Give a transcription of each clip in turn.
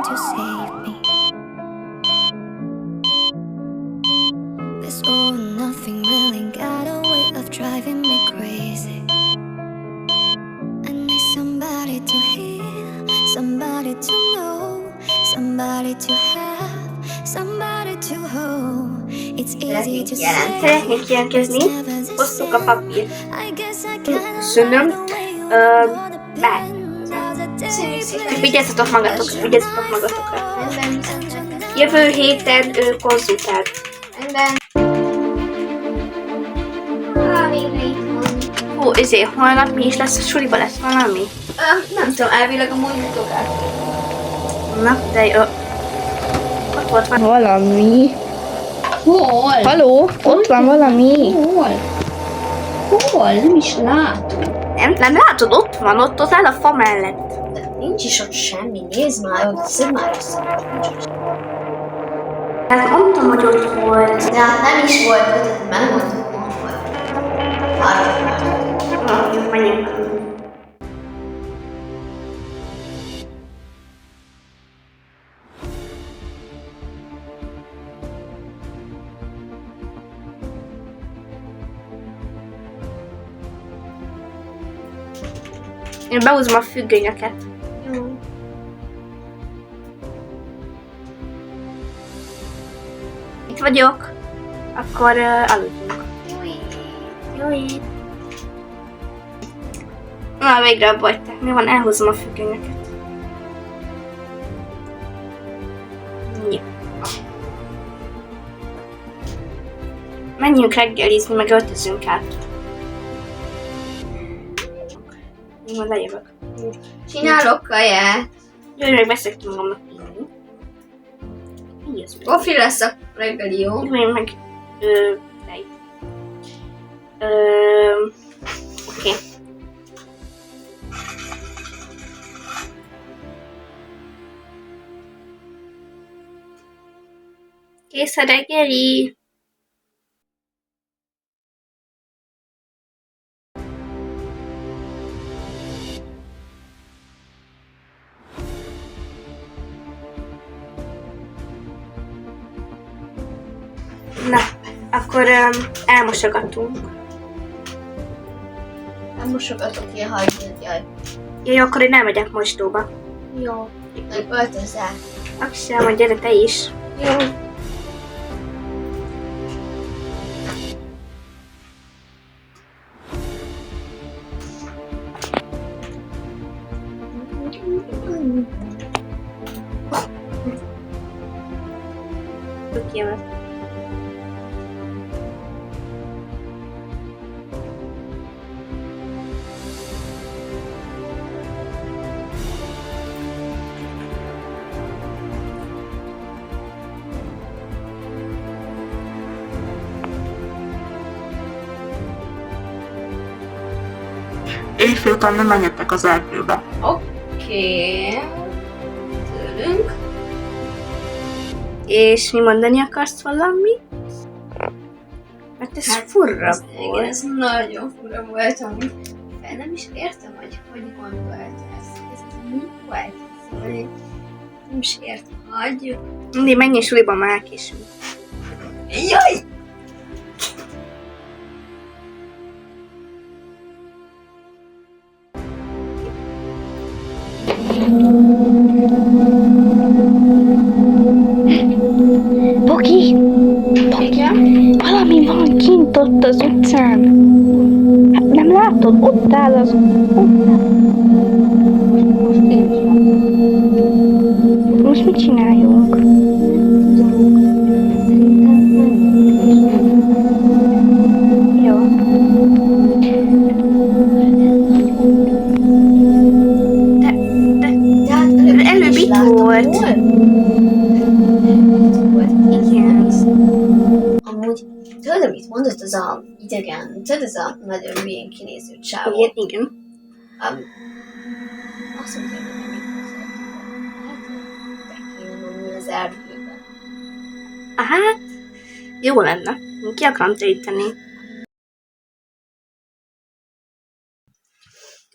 trying to save me. This all or nothing really got a way of driving me crazy. I need somebody to hear, somebody to know, somebody to have, somebody to hold. It's easy to say, Szeretnék jelentkezni, osztuk a papírt. Köszönöm. Bár. Vigyázzatok magatokra. Jövő héten konzultált. Holnap mi is lesz a suliba, lesz valami? Nem tudom, elvileg a mondatokat. Na, de jó. Ott volt Valami. Hol? Haló? Ott van valami. Hol? Nem is látom. Nem látod, ott van, ott áll a fa mellett. De nincs is ott semmi, nézd már, ott szed már össze. Hát mondtam, hogy ott volt. De hát nem is volt, tehát nem mondtuk, hogy volt. Jó, menjünk. Én behúzom a függönyöket. Jó. Itt vagyok. Akkor aludjunk. Jó. Na, végre abba hagyták. Mi van? Elhúzom a függönyöket. Jó. Menjünk reggelizni, meg öltözünk át. Én majd lejövök. Csinálok kaját. Jó, meg beszéltem magamnak inni. Mi az? Kofi lesz a reggeli, jó? Én meg... Lej. Oké. Kész a reggeli. Na, akkor elmosogatunk. Nem mosogatok ilyen hagyjad, jaj. Jó, akkor én elmegyek mosdóba. Jó. Meg öltözzál. Aksel, majd gyere te is. Jó. Jövök. Éjfél után nem menjetek az erdőbe. Oké. Tőlünk. És mi mondani akarsz valami? Mert ez furra Igen, volt. ez nagyon fura volt, amit fel nem is értem, hogy gondolt ezt. Ez mi volt? Szóval én nem is értem, hagyjuk. Mindig menj és suliba, már elkésünk. Jaj! Boki! Valami van kint ott az utcán. Hát nem látod? Ott áll az... Most mit csináljunk? Jó. De hát Előbb itt volt. Igen. Amúgy, tudod, amit mondott az a idegen, tudod, ez a nagyon hülyén kinéző csávó. Igen. Azt mondja, hogy nem menjünk hozzá. Hát, be kéne menni az erdőbe. Hát, jó lenne. Ki akarom teríteni.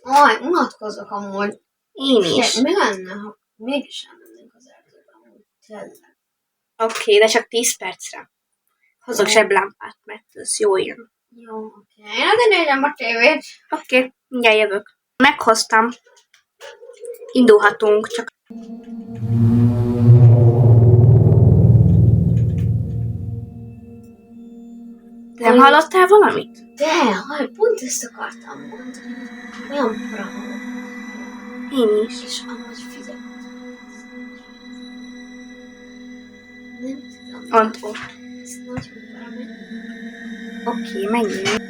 Aj, unatkozok amúgy. Én is. Mi lenne, ha mégis elmennénk az erdőbe? Oké, de csak 10 percre. Hozok zseblámpát, mert ez jó jön. Jó, oké. Na, de nézem a tévét. Oké, mindjárt jövök. Meghoztam. Indulhatunk, csak... Nem hallottál valamit? De, pont ezt akartam mondani. Olyan para volt. Én is. És amúgy figyelj. Nem tudom. Ott. Ez nagyon para megy. Oké, menjünk.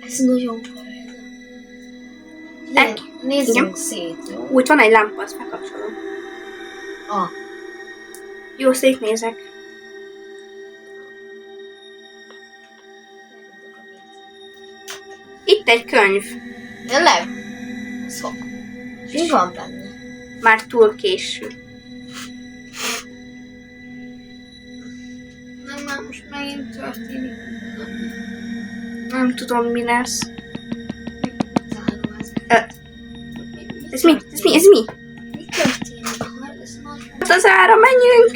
Ez nagyon para. Nézzünk szét, jó? Úgy van egy lámpa, azt megkapcsolom. Jó, szétnézek. Itt egy könyv. Tényleg? Mi van benne? Már túl késő. Nem, már most megint történik. Nem tudom, mi lesz. Találom ez. Ez mi? Ez mi? Ez mi? Mi történik? Ez nagy. Hát az ára, menjünk!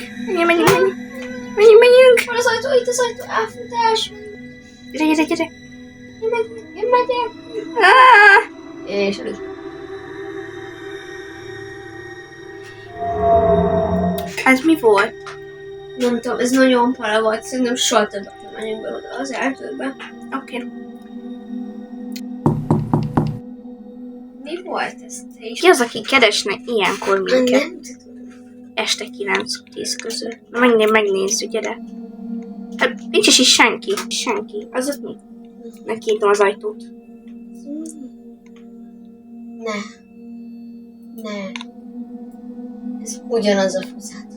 Menjünk! Hol az ajtó? Itt az ajtó. Elfutás. Gyere! Én megyek. És elég. Ez mi volt? Nem tudom, ez nagyon para volt. Szerintem soha többet nem menjünk be oda az erdőbe. Oké. Mi volt ez? Te is? Ki az, aki keresne ilyenkor minket? Nem tudom. Este 9-10 közül. Na megnézzük, gyere. Hát nincs is itt senki. Az ott mi? Megnyitom az ajtót. Ne. Ez ugyanaz a fuzat.